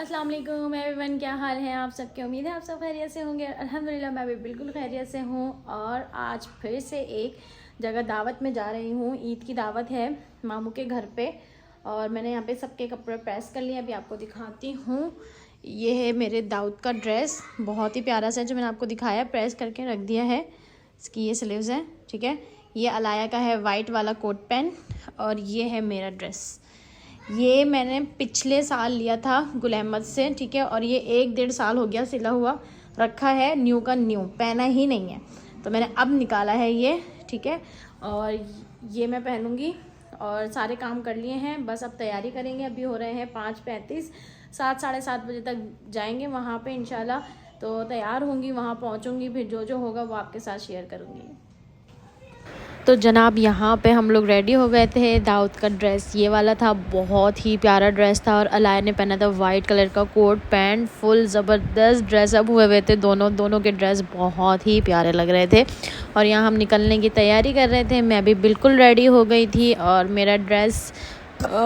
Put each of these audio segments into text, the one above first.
अस्सलाम वालेकुम एवरीवन, क्या हाल है आप सबके। उम्मीद है आप सब खैरियत से होंगे। अल्हम्दुलिल्लाह मैं भी बिल्कुल खैरियत से हूँ। और आज फिर से एक जगह दावत में जा रही हूँ। ईद की दावत है मामू के घर पे और मैंने यहाँ पे सबके कपड़े प्रेस कर लिए। अभी आपको दिखाती हूँ। ये है मेरे दाऊद का ड्रेस, बहुत ही प्यारा सा जो मैंने आपको दिखाया, प्रेस करके रख दिया है। इसकी ये स्लीव्स है, ठीक है। ये अलाया का है वाइट वाला कोट पैंट और ये है मेरा ड्रेस। ये मैंने पिछले साल लिया था गुल अहमद से, ठीक है। और ये 1-1.5 साल हो गया सिला हुआ रखा है, न्यू का न्यू, पहना ही नहीं है। तो मैंने अब निकाला है ये, ठीक है। और ये मैं पहनूंगी और सारे काम कर लिए हैं, बस अब तैयारी करेंगे। अभी हो रहे हैं 5:35, 7 साढ़े 7 बजे तक जाएंगे वहाँ पे इंशाल्लाह। तो तैयार होंगी, वहाँ पहुँचूँगी, फिर जो जो होगा वो आपके साथ शेयर करूँगी। तो जनाब यहाँ पे हम लोग रेडी हो गए थे। दाऊद का ड्रेस ये वाला था, बहुत ही प्यारा ड्रेस था। और अलाया ने पहना था वाइट कलर का कोट पैंट, फुल ज़बरदस्त ड्रेसअप हुए हुए थे। दोनों के ड्रेस बहुत ही प्यारे लग रहे थे। और यहाँ हम निकलने की तैयारी कर रहे थे। मैं भी बिल्कुल रेडी हो गई थी और मेरा ड्रेस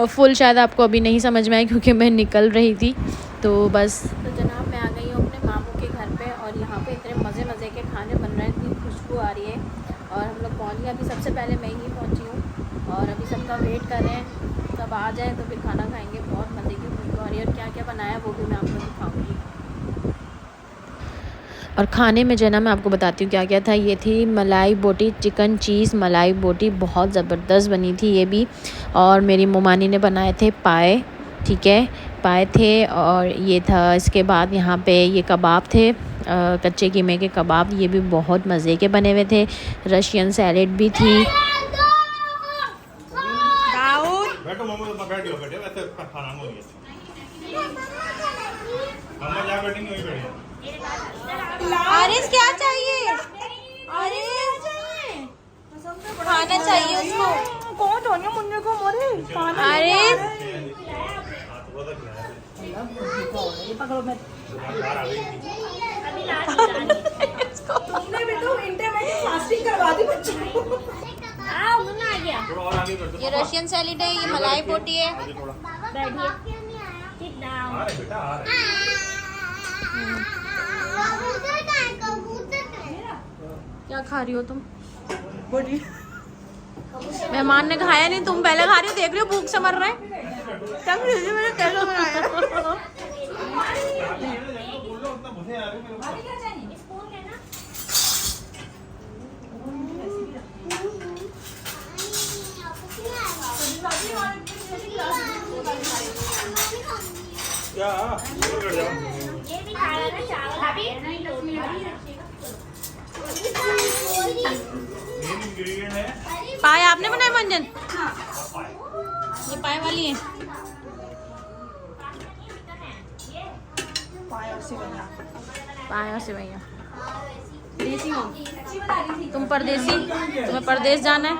फुल शायद आपको अभी नहीं समझ में आया क्योंकि मैं निकल रही थी। तो बस तो जनाब मैं आ गई हूँ अपने मामू के घर पे और यहाँ पे इतने मज़े के खाने बन रहे हैं, इतनी खुशबू आ रही है। और हम लोग पहुँच गए, अभी सबसे पहले मैं ही पहुँची हूँ और अभी सबका वेट कर रहे हैं। सब आ जाए तो फिर खाना खाएंगे। बहुत मज़े की खुशबू आ रही है और क्या क्या बनाया वो भी मैं आपको दिखाऊँगी। और खाने में जो है ना मैं आपको बताती हूँ क्या क्या था। ये थी मलाई बोटी, चिकन चीज़ मलाई बोटी, बहुत ज़बरदस्त बनी थी ये भी। और मेरी मोमानी ने बनाए थे पाए, ठीक है, पाए थे। और ये था, इसके बाद यहाँ पे ये कबाब थे, कच्चे कीमे के कबाब, ये भी बहुत मज़े के बने हुए थे। रशियन सैलेड भी थी। आरिस क्या चाहिए? खाना चाहिए उसको। कौन चाहिए मुन्ने को? मोरे आरिस पकड़ो मैं करवा दी बच्चों को। ये रशियन सैलेड है, ये मलाई बोटी है। क्या खा रही हो तुम? बोटी। मेहमान ने खाया नहीं, तुम पहले खा रही हो, देख रही हो भूख से मर रहे हैं। पाए आपने बनाए मंजन? ये पाए वाली है। पाए और सेवैया। देसी हो तुम, परदेसी, तुम्हें परदेश जाना है।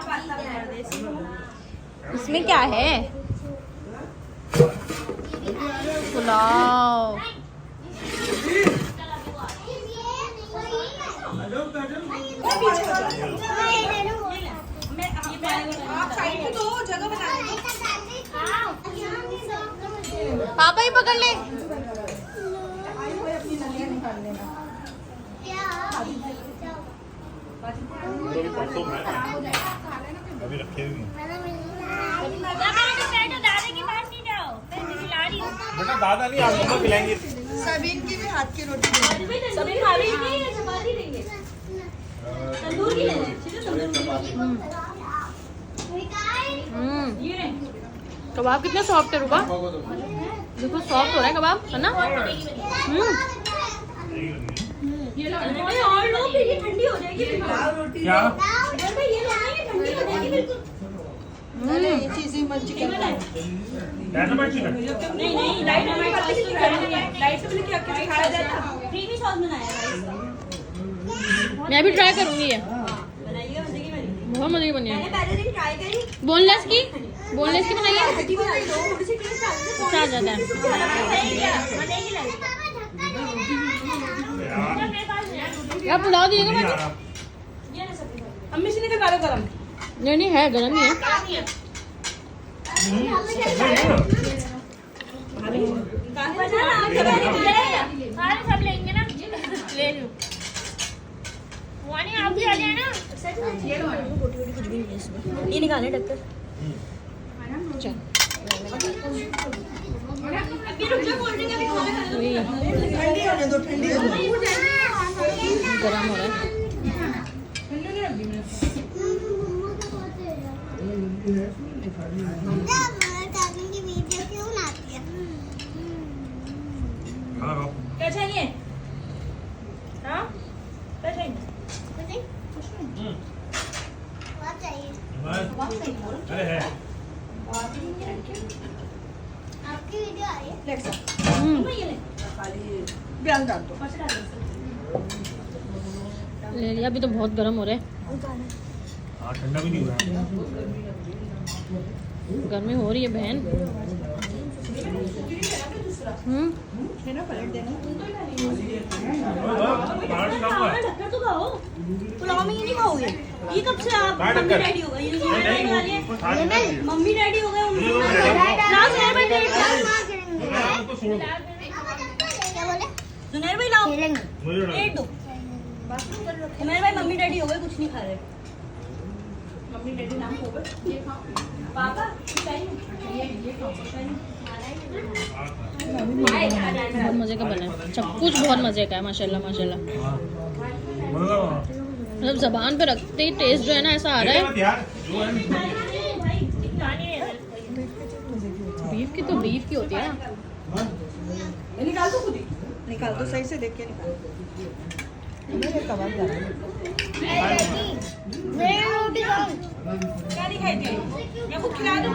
इसमें क्या है? पुलाव। पापा ही पकड़ ले। अभी रखे हुए बेटा, दादा नहीं, आप लोग खिलाएंगे। सभी की भी हाथ की रोटी सभी खा रही है, चपाती देंगे, तंदूर की लेंगे, कबाब कितने सॉफ्ट है रुबा, देखो सॉफ्ट हो रहा है कबाब, है ना। और लो फिर ये ठंडी हो जाएगी। क्या? ये लो ना, ये ठंडी हो जाएगी बिल्कुल। अरे ये चीज़ें मर्जी के नहीं लाइट से पहले क्या खाया जाता, क्रीमी सॉस बनाया है। मैं भी ट्राई करूंगी ये, बनाइए, बहुत मजे की बनी है। मैंने पहले दिन ट्राई करी, बोनलेस की बनाइए, अच्छा आ जाता है। आप पुलाव दिएगा अम्मी से निकल डालो गरम। नहीं है, गरम ही है। कुछ भी नहीं है इसमें। ये निकाले डॉक्टर। चल गरम हो रहा है। क्या चाहिए? हाँ क्या चाहिए? अरे है आपकी वीडियो आ रही है? प्याज डाल दो। ले लिया। अभी तो बहुत गर्म हो रहा है। हाँ ठंडा भी नहीं हुआ गर्मी हो रही है बहन। पलट देना। ढक्कन तो खाओ। पुलाव में ये नहीं खाओगे? ये कब से आप कहाँ मम्मी ढक्कन? डैडी हो गए? ये जो मम्मी डैडी वाले हैं, नहीं मम्मी डैडी हो गए उनको जुनैर भाई लाओ प्लेट दो। जुनैर भाई मम्मी डैडी हो गए, कुछ नहीं खा रहे। मम्मी डैडी नाम हो गए। ये खाओ। पापा ये खाओ। बहुत मजे का बना है। सब कुछ बहुत मजे का है माशाल्लाह माशाल्लाह। मतलब जबान पे रखते ही टेस्ट जो है ना ऐसा आ रहा है। यार जो है बीफ की तो बीफ की होती है ना। निकाल दो खुद ही। निकाल दो सही से देख के निकाल। मेरे कबाब डाल क्या दिखाई दे? मैं खुद खिला दूँ।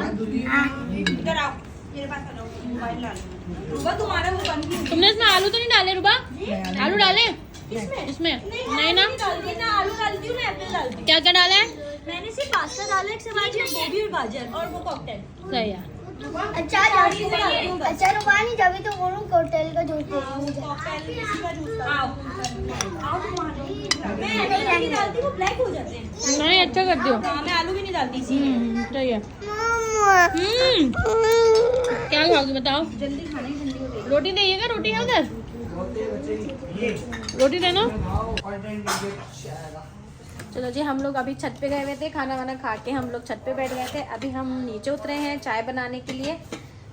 इधर आओ मेरे पास आ जाओ। मोबाइल ला लो। रुबा तुम्हारा वो बन गई। तुमने इसमें आलू तो नहीं डाले रुबा? आलू डाले इसमें? नहीं ना। ना आलू डालती हूँ ना एप्पल डालती हूँ। क्या क्या डाला है? मैंने सिर्फ पास्ता डाला, एक सवाल गोभी और गाजर और वो कॉकटेल। सही है। अच्छा रुबानी जब तो बोलूं कॉकटेल का जूस आओ मैं नहीं डालती, वो ब्लैक हो जाते हैं। नहीं अच्छा कर दियो। हाँ मैं आलू भी नहीं डालती इसी। सही है। क्या खाओगी बताओ? जल्दी खाना ही जल्दी हो। रोटी देइएगा। रोटी है उधर? रोटी देना। चलो जी, हम लोग अभी छत पे गए हुए थे। खाना वाना खा के हम लोग छत पे बैठ गए थे। अभी हम नीचे उतरे हैं चाय बनाने के लिए।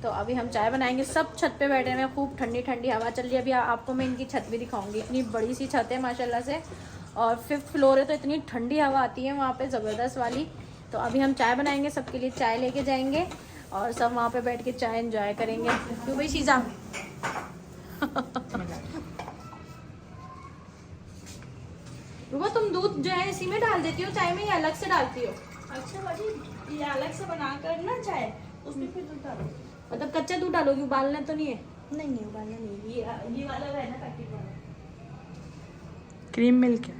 तो अभी हम चाय बनाएंगे। सब छत पे बैठे हैं। खूब ठंडी ठंडी हवा चल रही है। अभी आपको मैं इनकी छत भी दिखाऊंगी। इतनी बड़ी सी छत है माशाल्लाह से, और 5th फ्लोर है तो इतनी ठंडी हवा आती है वहाँ पे ज़बरदस्त वाली। तो अभी हम चाय बनाएंगे, सबके लिए चाय लेके जाएंगे और सब वहाँ पे बैठ के चाय एंजॉय करेंगे। क्यों भाई शीजा? रुबा तुम दूध जो है इसी में डाल देती हो चाय में या अलग से डालती हो? अच्छा बाजी ये अलग से बना कर ना चाय उसमें फिर दूध डालो। मतलब कच्चा दूध डालोगी? उबालना तो नहीं है? नहीं नहीं उबालना नहीं, ये वाला है ना पैकेट वाला। क्रीम मिल्क है।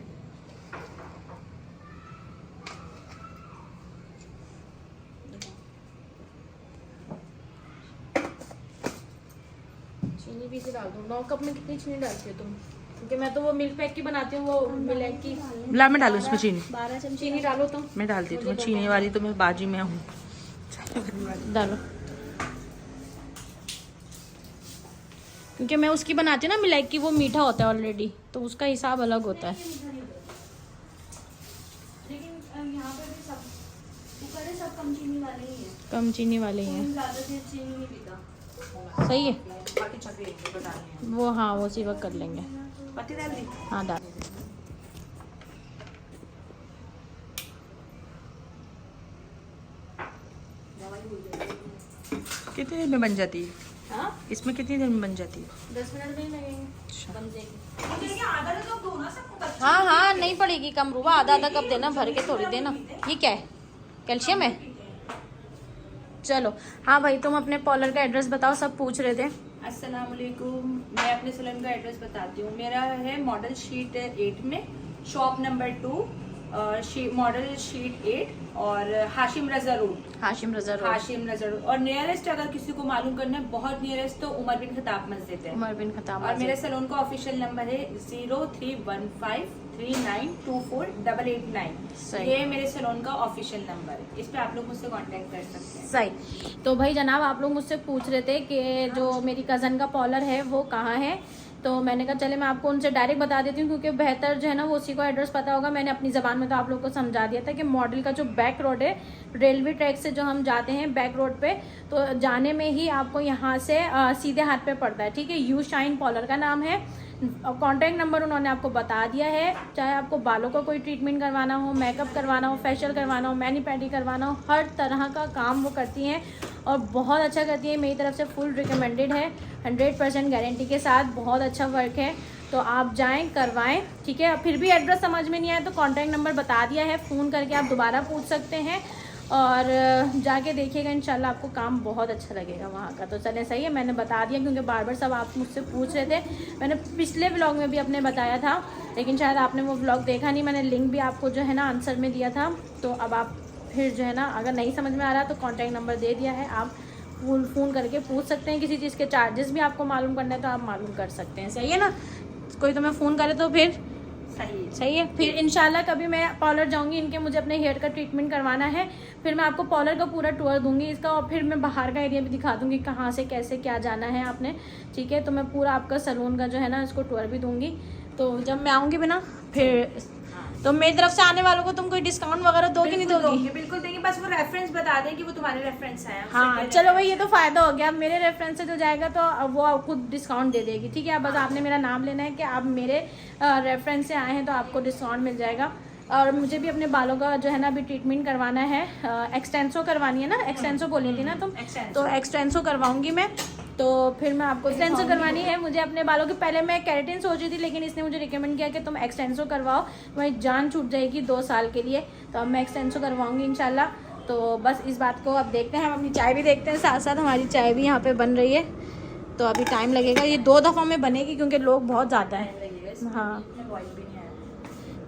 चीनी भी से डाल दो। 9 कप में कितनी चीनी डालती हो तुम? क्योंकि मैं तो वो मिल्क पैक की बनाती हूँ, वो मिल्क की। ला मैं डालू उसमें चीनी? 12 चमचे चीनी डालो तुम। मैं डालती हूँ। तुम्हें चीनी वाली तो मैं बाजी में हूँ। डालो, क्योंकि मैं उसकी बनाती हूँ ना मिल्क की, वो मीठा होता है ऑलरेडी, तो उसका हिसाब अलग होता है। लेकिन यहाँ पे भी सब कुकर है, सब कम चीनी वाले ही हैं। कम चीनी वाले ही हैं। ज़्यादा चीनी नहीं पीता। सही है बाकी चॉकलेट तो डालनी है। वो। हाँ वो उसी वक्त कर लेंगे। पत्ती डाल दी? हाँ डाल। कितनी देर में बन जाती है? हाँ इसमें कितनी देर में बन जाती है? 10 मिनट में ही लगेंगे बन जाएगी। आधा तो दो ना सबको। हाँ हाँ नहीं पड़ेगी कम रूबा, आधा आधा कप देना, भर के थोड़ी देना। ये क्या है? कैल्शियम है? चलो हाँ भाई, तुम अपने पार्लर का एड्रेस बताओ, सब पूछ रहे थे। अस्सलाम वालेकुम। मैं अपने सैलून का एड्रेस बताती हूँ। मेरा है मॉडल शीट 8 में, शॉप नंबर 2, मॉडल शीट 8 और हाशिम रजा रोड। हाशिम रजा रोड। हाशिम रजा रोड। और नियरेस्ट अगर किसी को मालूम करना है, बहुत नियरेस्ट, तो उमर बिन खताब मस्जिद है। उमर बिन खताब और मेरे मस्जिद। सैलून का ऑफिशियल नंबर है 031539248889। सही। ये मेरे सैलून का ऑफिशियल नंबर है, इस पे आप लोग मुझसे कांटेक्ट कर सकते हैं। सही। तो भाई जनाब, आप लोग मुझसे पूछ रहे थे कि जो मेरी कज़न का पार्लर है वो कहाँ है। तो मैंने कहा चले मैं आपको उनसे डायरेक्ट बता देती हूँ, क्योंकि बेहतर जो है ना वो उसी को एड्रेस पता होगा। मैंने अपनी ज़बान में तो आप लोग को समझा दिया था कि मॉडल का जो बैक रोड है, रेलवे ट्रैक से जो हम जाते हैं बैक रोड पे, तो जाने में ही आपको यहाँ से सीधे हाथ पे पड़ता है, ठीक है। यू शाइन पार्लर का नाम है। कॉन्टैक्ट नंबर उन्होंने आपको बता दिया है। चाहे आपको बालों का कोई ट्रीटमेंट करवाना हो, मेकअप करवाना हो, फेशियल करवाना हो, मैनी पैडी करवाना हो, हर तरह का काम वो करती हैं और बहुत अच्छा करती है। मेरी तरफ से फुल रिकमेंडेड है, 100% गारंटी के साथ। बहुत अच्छा वर्क है, तो आप जाएं करवाएं, ठीक है। फिर भी एड्रेस समझ में नहीं आया तो कॉन्टैक्ट नंबर बता दिया है, फ़ोन करके आप दोबारा पूछ सकते हैं और जाके देखिएगा। इंशाल्लाह आपको काम बहुत अच्छा लगेगा वहाँ का। तो चलें सही है, मैंने बता दिया क्योंकि बार बार सब आप मुझसे पूछ रहे थे। मैंने पिछले व्लॉग में भी अपने बताया था, लेकिन शायद आपने वो व्लॉग देखा नहीं। मैंने लिंक भी आपको जो है ना आंसर में दिया था। तो अब आप फिर जो है ना अगर नहीं समझ में आ रहा तो कॉन्टैक्ट नंबर दे दिया है, आप फ़ोन करके पूछ सकते हैं। किसी चीज़ के चार्जेस भी आपको मालूम करना है तो आप मालूम कर सकते हैं, सही है ना। कोई तो मैं फ़ोन करे तो फिर सही है। फिर इंशाल्लाह कभी मैं पार्लर जाऊंगी, इनके मुझे अपने हेयर का ट्रीटमेंट करवाना है, फिर मैं आपको पार्लर का पूरा टूर दूंगी इसका, और फिर मैं बाहर का एरिया भी दिखा दूंगी कहाँ से कैसे क्या जाना है आपने, ठीक है। तो मैं पूरा आपका सैलून का जो है ना इसको टूर भी दूंगी। तो जब मैं आऊँगी बिना फिर तो मेरी तरफ से आने वालों को तुम कोई डिस्काउंट वगैरह दोगे नहीं दोगी? बिल्कुल देंगे, बस वो रेफरेंस बता दें कि वो तुम्हारे रेफरेंस हैं। हाँ चलो भाई, ये तो फ़ायदा हो गया। मेरे रेफरेंस से जो जाएगा तो वो खुद डिस्काउंट दे देगी, ठीक है। बस आपने मेरा नाम लेना है कि आप मेरे रेफरेंस से आए हैं तो आपको डिस्काउंट मिल जाएगा। और मुझे भी अपने बालों का जो है ना अभी ट्रीटमेंट करवाना है, एक्सटेंसो करवानी है ना, एक्सटेंसो बोली थी ना तुम, तो एक्सटेंसो करवाऊंगी मैं। तो फिर मैं आपको एक्सटेंसो करवानी है मुझे अपने बालों के। पहले मैं केराटिन सोच रही थी, लेकिन इसने मुझे रिकमेंड किया कि तुम एक्सटेंसो करवाओ, तुम्हारी जान छूट जाएगी 2 साल के लिए। तो अब मैं एक्सटेंसो करवाऊंगी इंशाल्लाह। तो बस इस बात को अब देखते हैं, हम अपनी चाय भी देखते हैं, साथ साथ हमारी चाय भी यहाँ पे बन रही है। तो अभी टाइम लगेगा, ये 2 दफ़ा में बनेगी क्योंकि लोग बहुत ज़्यादा हैं। हाँ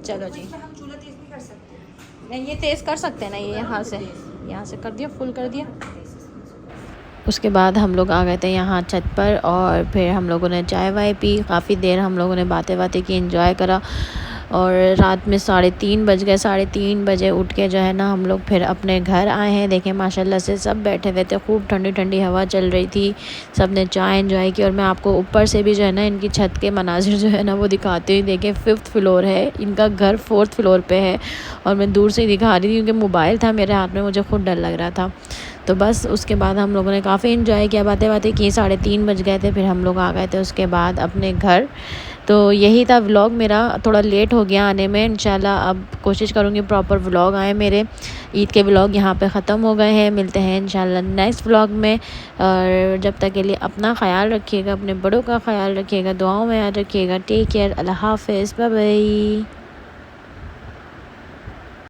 चलो जी, हम चूल्हा तेज नहीं कर सकते। नहीं ये तेज़ कर सकते हैं ना, ये यहाँ से कर दिया, फुल कर दिया। उसके बाद हम लोग आ गए थे यहाँ छत पर और फिर हम लोगों ने चाय वाय पी, काफ़ी देर हम लोगों ने बातें की, एंजॉय करा। और रात में 3:30 बज गए। 3:30 बजे उठ के जो है ना हम लोग फिर अपने घर आए हैं। देखें माशाल्लाह से सब बैठे हुए थे, खूब ठंडी ठंडी हवा चल रही थी, सब ने चाय एंजॉय की। और मैं आपको ऊपर से भी जो है ना इनकी छत के मनाजिर जो है ना वो दिखाती हुई। देखें 5th फ्लोर है इनका घर, 4th फ्लोर पे है और मैं दूर से ही दिखा रही थी क्योंकि मोबाइल था मेरे हाथ में, मुझे खुद डर लग रहा था। तो बस उसके बाद हम लोगों ने काफ़ी एंजॉय किया, बातें की। 3:30 बज गए थे, फिर हम लोग आ गए थे उसके बाद अपने घर। तो यही था व्लॉग मेरा, थोड़ा लेट हो गया आने में। इंशाल्लाह अब कोशिश करूँगी प्रॉपर व्लॉग आए मेरे। ईद के व्लॉग यहाँ पे ख़त्म हो गए हैं, मिलते हैं इंशाल्लाह नेक्स्ट व्लॉग में। और जब तक के लिए अपना ख्याल रखिएगा, अपने बड़ों का ख्याल रखिएगा, दुआओं में याद रखिएगा। टेक केयर, अल्लाह हाफ़िज़, बाय बाय।